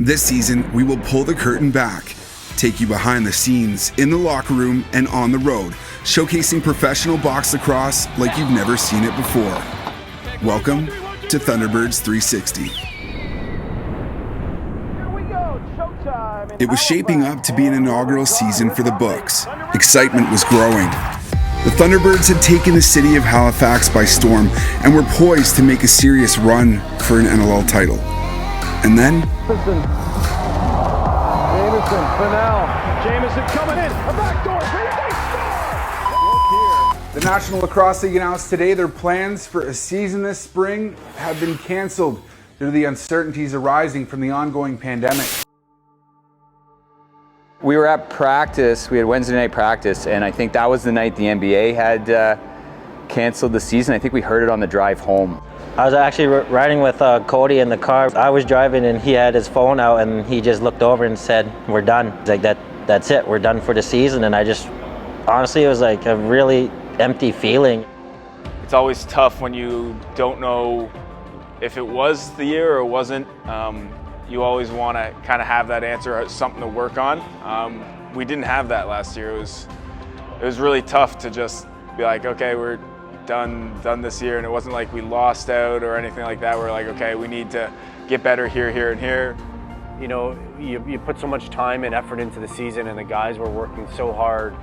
This season, we will pull the curtain back, take you behind the scenes, in the locker room, and on the road, showcasing professional box lacrosse like you've never seen it before. Welcome to Thunderbirds 360. It was shaping up to be an inaugural season for the books. Excitement was growing. The Thunderbirds had taken the city of Halifax by storm and were poised to make a serious run for an NLL title. And then Jamieson for now. Jamieson coming in. A backdoor. the National Lacrosse League announced today their plans for a season this spring have been canceled due to the uncertainties arising from the ongoing pandemic. We were at practice, we had Wednesday night practice, and I think that was the night the NBA had canceled the season. I think we heard it on the drive home. I was actually riding with Cody in the car. I was driving and he had his phone out and he just looked over and said, "We're done." It's like, that's it, we're done for the season. And I just, honestly, it was like a really empty feeling. It's always tough when you don't know if it was the year or wasn't. You always want to kind of have that answer, something to work on. We didn't have that last year. It was really tough to just be like, okay, we're done this year, and it wasn't like we lost out or anything like that. We're like, okay, we need to get better here, here, and here. You know, you put so much time and effort into the season, and the guys were working so hard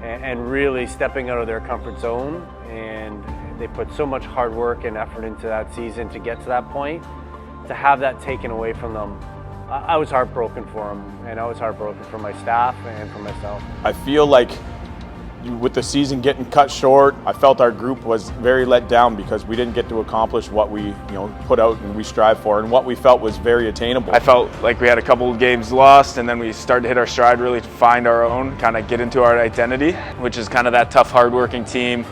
and really stepping out of their comfort zone, and they put so much hard work and effort into that season to get to that point. To have that taken away from them, I was heartbroken for them, and I was heartbroken for my staff and for myself. I feel like with the season getting cut short, I felt our group was very let down because we didn't get to accomplish what we put out and we strive for, and what we felt was very attainable. I felt like we had a couple of games lost, and then we started to hit our stride, really find our own, kind of get into our identity, which is kind of that tough, hardworking team.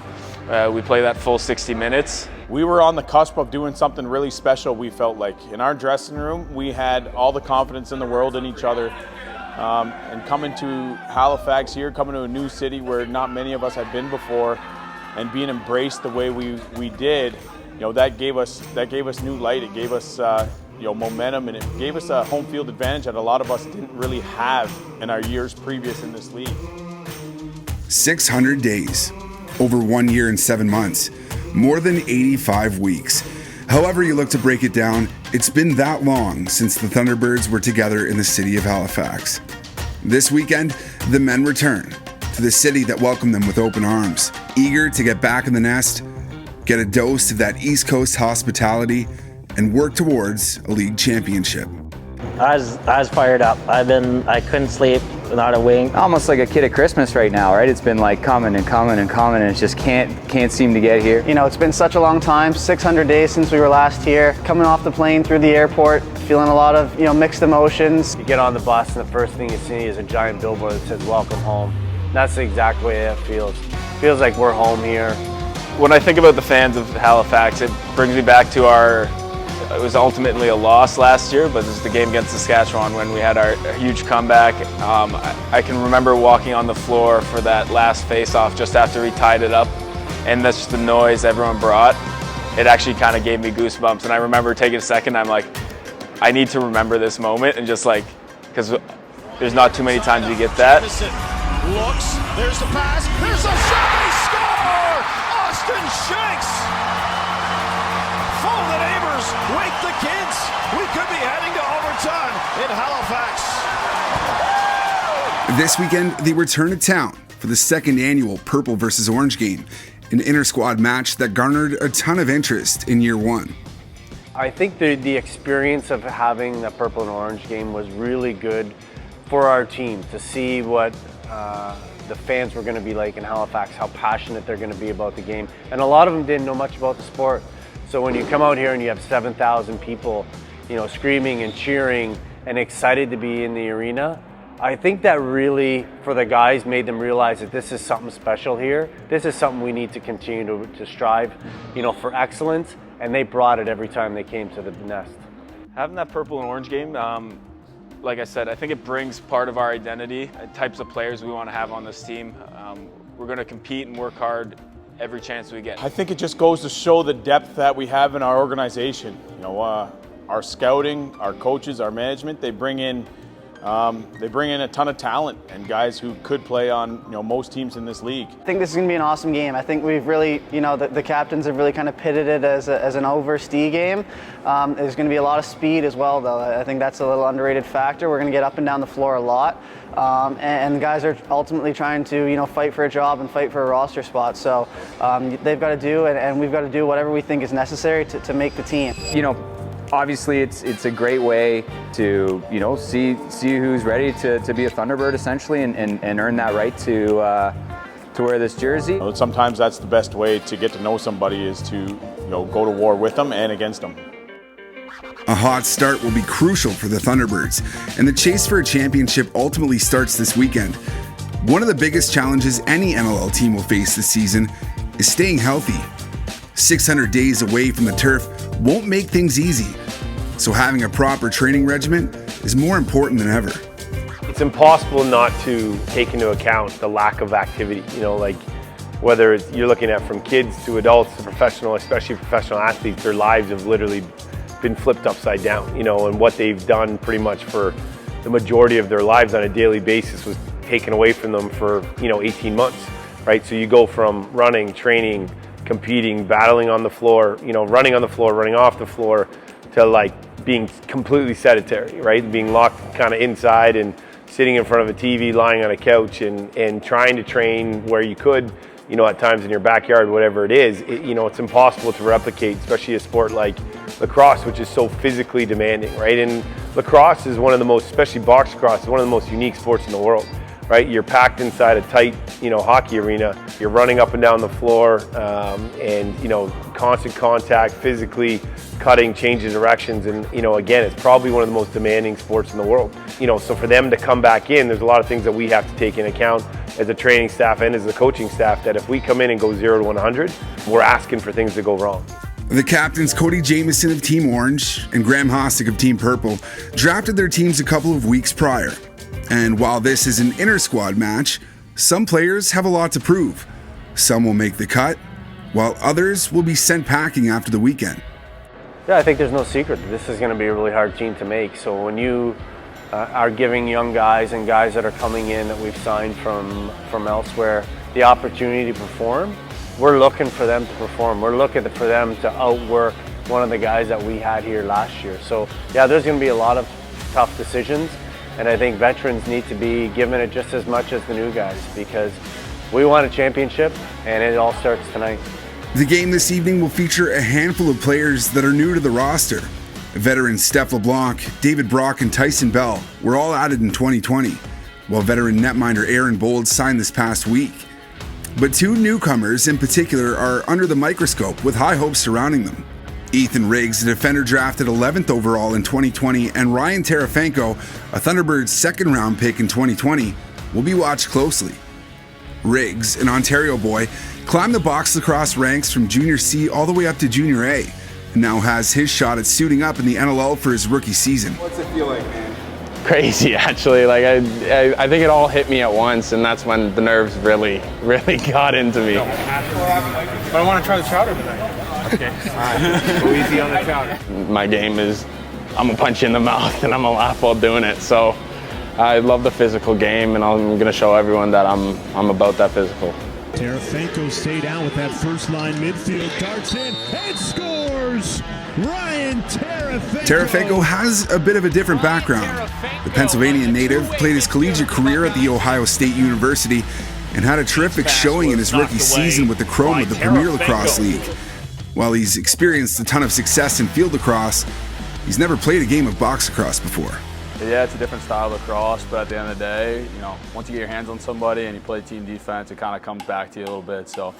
We play that full 60 minutes. We were on the cusp of doing something really special, we felt like. In our dressing room, we had all the confidence in the world in each other. And coming to Halifax here, coming to a new city where not many of us had been before, and being embraced the way we did, that gave us new light. It gave us momentum, and it gave us a home field advantage that a lot of us didn't really have in our years previous in this league. 600 days, over 1 year and 7 months, more than 85 weeks. However you look to break it down, it's been that long since the Thunderbirds were together in the city of Halifax. This weekend, the men return to the city that welcomed them with open arms, eager to get back in the nest, get a dose of that East Coast hospitality, and work towards a league championship. I was fired up. I couldn't sleep, not a wink. Almost like a kid at Christmas right now, right? It's been like coming and coming and coming, and it just can't seem to get here. It's been such a long time, 600 days since we were last here. Coming off the plane through the airport, feeling a lot of mixed emotions. You get on the bus, and the first thing you see is a giant billboard that says "Welcome home." That's the exact way it feels. It feels like we're home here. When I think about the fans of Halifax, it brings me back to it was ultimately a loss last year, but this is the game against Saskatchewan when we had our huge comeback. I can remember walking on the floor for that last face-off just after we tied it up, and that's just the noise everyone brought. It actually kind of gave me goosebumps, and I remember taking a second, I'm like, I need to remember this moment, and just like, because there's not too many times you get that. Jamieson looks, there's the pass, there's a shot, they score! Austin Shanks! Phone the neighbors, wake the kids. We could be heading to overtime in Halifax. This weekend, they return to town for the second annual Purple versus Orange game, an inter-squad match that garnered a ton of interest in year one. I think the experience of having the Purple and Orange game was really good for our team to see what the fans were going to be like in Halifax, how passionate they're going to be about the game. And a lot of them didn't know much about the sport. So when you come out here and you have 7,000 people, screaming and cheering and excited to be in the arena, I think that really, for the guys, made them realize that this is something special here. This is something we need to continue to strive, for excellence, and they brought it every time they came to the nest. Having that Purple and Orange game, like I said, I think it brings part of our identity, types of players we want to have on this team. We're going to compete and work hard every chance we get. I think it just goes to show the depth that we have in our organization. our scouting, our coaches, our management, they bring in a ton of talent and guys who could play on most teams in this league. I think this is going to be an awesome game. I think we've really, the captains have really kind of pitted it as an over-stee game. There's going to be a lot of speed as well, though. I think that's a little underrated factor. We're going to get up and down the floor a lot. And the guys are ultimately trying to, fight for a job and fight for a roster spot. So they've got to do, and we've got to do whatever we think is necessary to make the team. Obviously it's a great way to see who's ready to be a Thunderbird essentially and earn that right to wear this jersey. Sometimes that's the best way to get to know somebody is to go to war with them and against them. A hot start will be crucial for the Thunderbirds, and the chase for a championship ultimately starts this weekend. One of the biggest challenges any NLL team will face this season is staying healthy. 600 days away from the turf won't make things easy, so having a proper training regimen is more important than ever. It's impossible not to take into account the lack of activity, like whether you're looking at from kids to adults to professional, especially professional athletes, their lives have literally been flipped upside down, and what they've done pretty much for the majority of their lives on a daily basis was taken away from them for, 18 months, right? So you go from running, training, competing, battling on the floor, running on the floor, running off the floor, to like being completely sedentary, right? Being locked kind of inside and sitting in front of a TV, lying on a couch and trying to train where you could, at times in your backyard, whatever it is, it's impossible to replicate, especially a sport like lacrosse, which is so physically demanding, right? And lacrosse is one of the most, especially box lacrosse, is one of the most unique sports in the world. Right, you're packed inside a tight, hockey arena. You're running up and down the floor, and constant contact, physically cutting, changing directions, and again, it's probably one of the most demanding sports in the world. So for them to come back in, there's a lot of things that we have to take into account as a training staff and as a coaching staff. That if we come in and go 0 to 100, we're asking for things to go wrong. The captains Cody Jamieson of Team Orange and Graham Hossack of Team Purple drafted their teams a couple of weeks prior. And while this is an inter-squad match, some players have a lot to prove. Some will make the cut, while others will be sent packing after the weekend. Yeah, I think there's no secret. This is going to be a really hard team to make. So when you are giving young guys and guys that are coming in that we've signed from elsewhere the opportunity to perform, we're looking for them to perform. We're looking for them to outwork one of the guys that we had here last year. So yeah, there's going to be a lot of tough decisions. And I think veterans need to be given it just as much as the new guys because we want a championship and it all starts tonight. The game this evening will feature a handful of players that are new to the roster. Veterans Steph LeBlanc, David Brock, and Tyson Bell were all added in 2020, while veteran netminder Aaron Bold signed this past week. But two newcomers in particular are under the microscope with high hopes surrounding them. Ethan Riggs, a defender drafted 11th overall in 2020, and Ryan Terefenko, a Thunderbirds second-round pick in 2020, will be watched closely. Riggs, an Ontario boy, climbed the box lacrosse ranks from Junior C all the way up to Junior A, and now has his shot at suiting up in the NLL for his rookie season. What's it feel like, man? Crazy, actually. Like I think it all hit me at once, and that's when the nerves really got into me. But I want to try the chowder tonight. Okay. All right. Go easy on the chowder. My game is, I'm gonna punch you in the mouth and I'm gonna laugh while doing it. So I love the physical game, and I'm gonna show everyone that I'm about that physical. Terefenko stayed out with that first line midfield, darts in and scores. Ryan Terefenko. Terefenko has a bit of a different background. The Pennsylvania native played his collegiate career at The Ohio State University and had a terrific showing in his rookie season with the Chrome of the Premier Lacrosse League. While he's experienced a ton of success in field lacrosse, he's never played a game of box lacrosse before. Yeah, it's a different style of lacrosse, but at the end of the day, once you get your hands on somebody and you play team defense, it kind of comes back to you a little bit. So,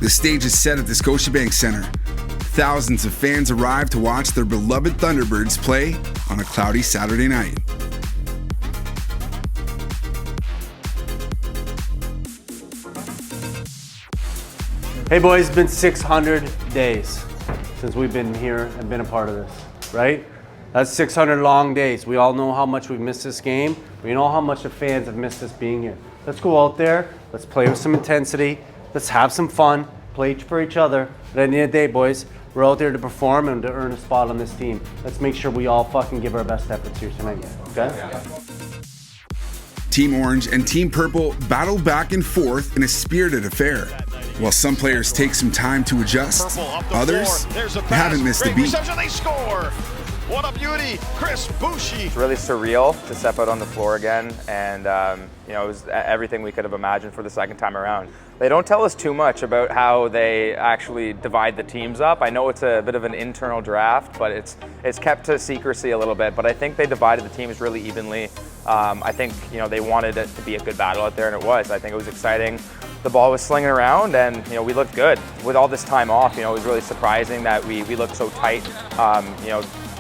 the stage is set at the Scotiabank Centre. Thousands of fans arrive to watch their beloved Thunderbirds play on a cloudy Saturday night. Hey boys, it's been 600 days since we've been here and been a part of this, right? That's 600 long days. We all know how much we've missed this game. We know how much the fans have missed us being here. Let's go out there, let's play with some intensity, let's have some fun, play for each other. But at the end of the day, boys, We're out there to perform and to earn a spot on this team. Let's make sure we all fucking give our best efforts here tonight, okay? Team Orange and Team Purple battle back and forth in a spirited affair. While some players take some time to adjust, others haven't missed a beat. They score. What a beauty, Chris Boucher. It's really surreal to step out on the floor again, and it was everything we could have imagined for the second time around. They don't tell us too much about how they actually divide the teams up. I know it's a bit of an internal draft, but it's kept to secrecy a little bit. But I think they divided the teams really evenly. I think they wanted it to be a good battle out there, and it was. I think it was exciting. The ball was slinging around, and we looked good with all this time off. It was really surprising that we looked so tight.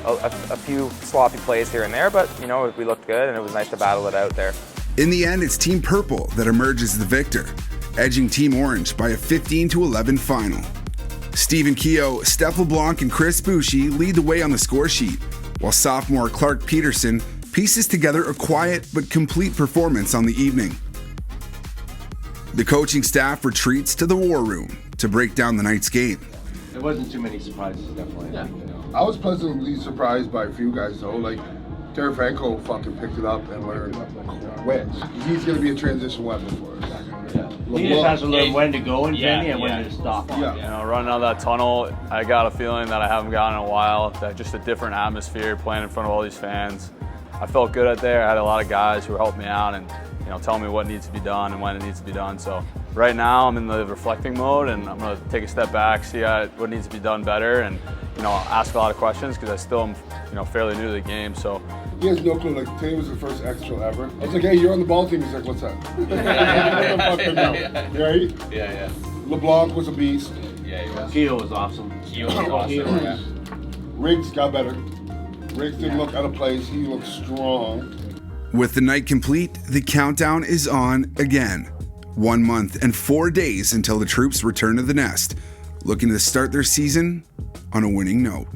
A few sloppy plays here and there, but we looked good, and it was nice to battle it out there. In the end, it's Team Purple that emerges the victor, edging Team Orange by a 15-11 final. Stephen Keogh, Steph LeBlanc, and Chris Boucher lead the way on the score sheet, while sophomore Clark Peterson pieces together a quiet but complete performance on the evening. The coaching staff retreats to the war room to break down the night's game. There wasn't too many surprises, definitely. Yeah. I was pleasantly surprised by a few guys though. Like Terry Franco fucking picked it up and learned when. He's going to be a transition weapon for us. Yeah. He just has to learn when to go in and when to stop. Yeah. Running out of that tunnel, I got a feeling that I haven't gotten in a while. That just a different atmosphere, playing in front of all these fans. I felt good out there. I had a lot of guys who helped me out and tell me what needs to be done and when it needs to be done. So right now I'm in the reflecting mode, and I'm going to take a step back, see what needs to be done better, and ask a lot of questions because I still am fairly new to the game. So he has no clue. Like today was the first extra ever. I was like, hey, you're on the ball team. He's like, what's that? Right? Yeah. LeBlanc was a beast. Yeah, he was. Keogh was awesome. Riggs got better. Riggs didn't look out of place. He looked strong. With the night complete, the countdown is on again. 1 month and 4 days until the troops return to the nest, looking to start their season on a winning note.